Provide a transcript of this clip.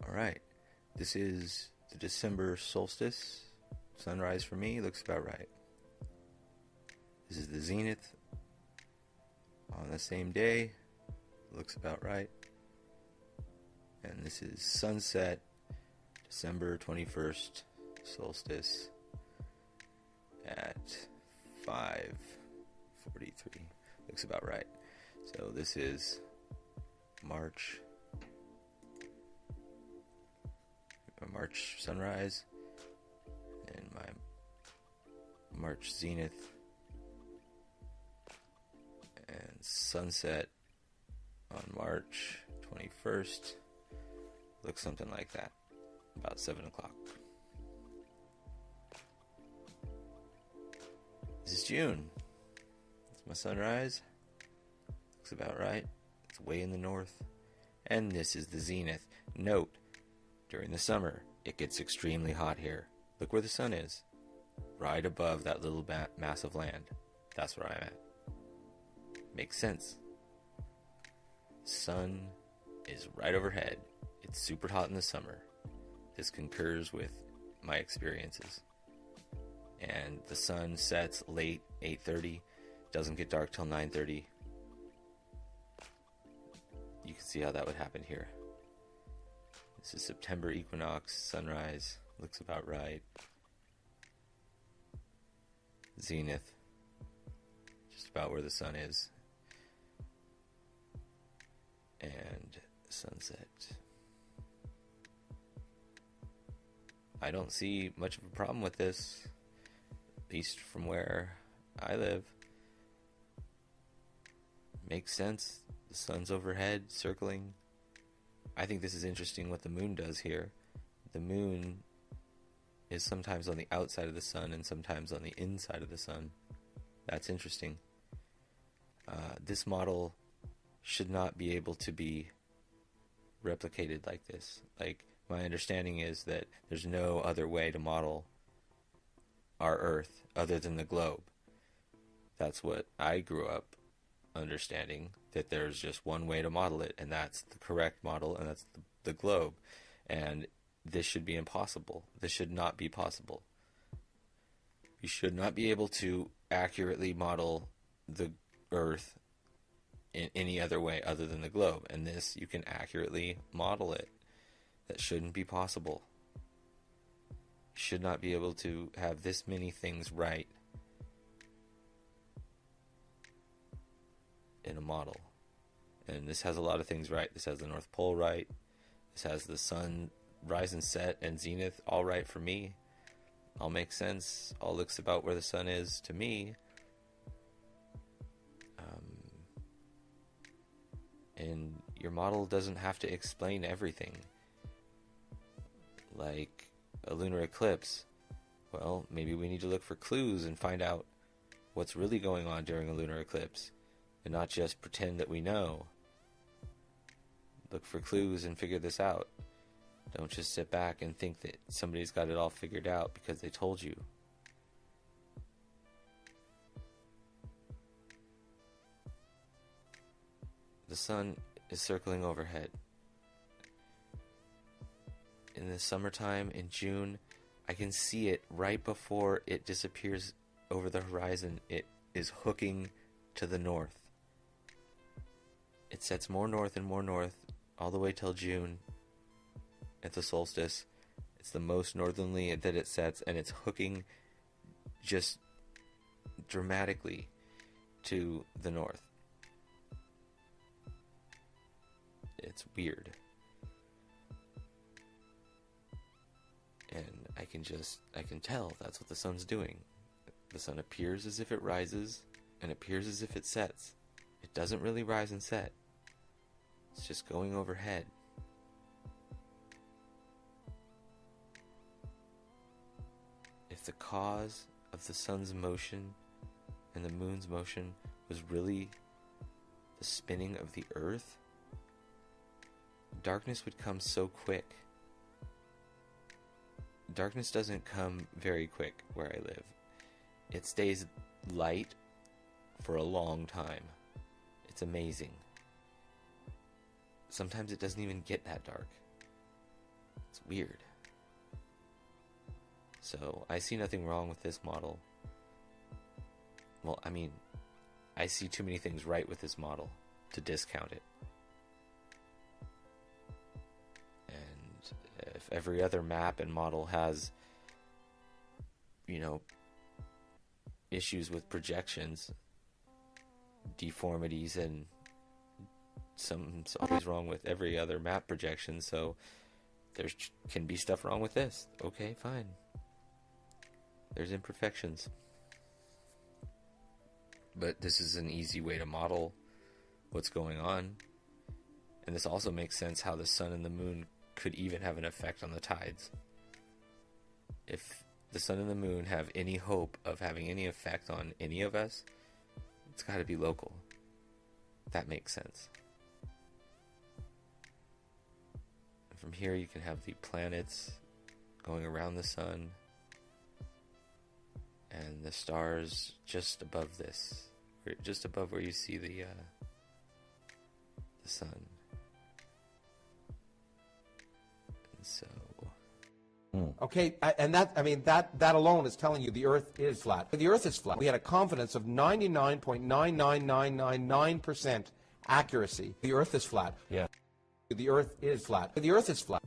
Alright, this is the December solstice. Sunrise for me looks about right. This is the zenith on the same day. Looks about right. And this is sunset, December 21st, solstice at 5:43. Looks about right. So this is March sunrise and my March zenith and sunset on March 21st looks something like that, about 7 o'clock. This is June. It's my sunrise. Looks about right. It's way in the north. And this is the zenith. Note, during the summer, it gets extremely hot here. Look where the sun is. Right above that little mass of land. That's where I'm at. Makes sense. Sun is right overhead. It's super hot in the summer. This concurs with my experiences. And the sun sets late, 8:30. Doesn't get dark till 9:30. You can see how that would happen here. This is September equinox, sunrise, looks about right. Zenith, just about where the sun is. And sunset. I don't see much of a problem with this, at least from where I live. Makes sense. The sun's overhead, circling. I think this is interesting what the moon does here. The moon is sometimes on the outside of the sun and sometimes on the inside of the sun. That's interesting. This model should not be able to be replicated like this. Like, my understanding is that there's no other way to model our Earth other than the globe. That's what I grew up understanding, that there's just one way to model it, and that's the correct model, and that's the globe. And this should be impossible. This should not be possible. You should not be able to accurately model the Earth in any other way other than the globe. And this, you can accurately model it. That shouldn't be possible. You should not be able to have this many things right in a model. And this has a lot of things right. This has the North Pole right. This has the sun rise and set and zenith all right for me. All makes sense. All looks about where the sun is to me. And your model doesn't have to explain everything. Like a lunar eclipse. Well, maybe we need to look for clues and find out what's really going on during a lunar eclipse, and not just pretend that we know. Look for clues and figure this out. Don't just sit back and think that somebody's got it all figured out because they told you. The sun is circling overhead. In the summertime, in June, I can see it right before it disappears over the horizon. It is hooking to the north. It sets more north and more north all the way till June at the solstice. It's the most northerly that it sets, and it's hooking just dramatically to the north. It's weird. And I can tell that's what the sun's doing. The sun appears as if it rises and appears as if it sets. It doesn't really rise and set. It's just going overhead. If the cause of the sun's motion and the moon's motion was really the spinning of the earth, darkness would come so quick. Darkness doesn't come very quick where I live. It stays light for a long time. It's amazing. Sometimes it doesn't even get that dark. It's weird. So I see nothing wrong with this model. Well, I mean, I see too many things right with this model to discount it. And if every other map and model has, you know, issues with projections, deformities, and something's always wrong with every other map projection, so there can be stuff wrong with this. Okay, fine. There's imperfections. But this is an easy way to model what's going on. And this also makes sense how the sun and the moon could even have an effect on the tides. If the sun and the moon have any hope of having any effect on any of us, it's got to be local. That makes sense. And from here you can have the planets going around the sun, and the stars just above this, just above where you see the sun. And so, okay, and that alone is telling you the Earth is flat. The Earth is flat. We had a confidence of 99.99999% accuracy. The Earth is flat. Yeah. The Earth is flat. The Earth is flat.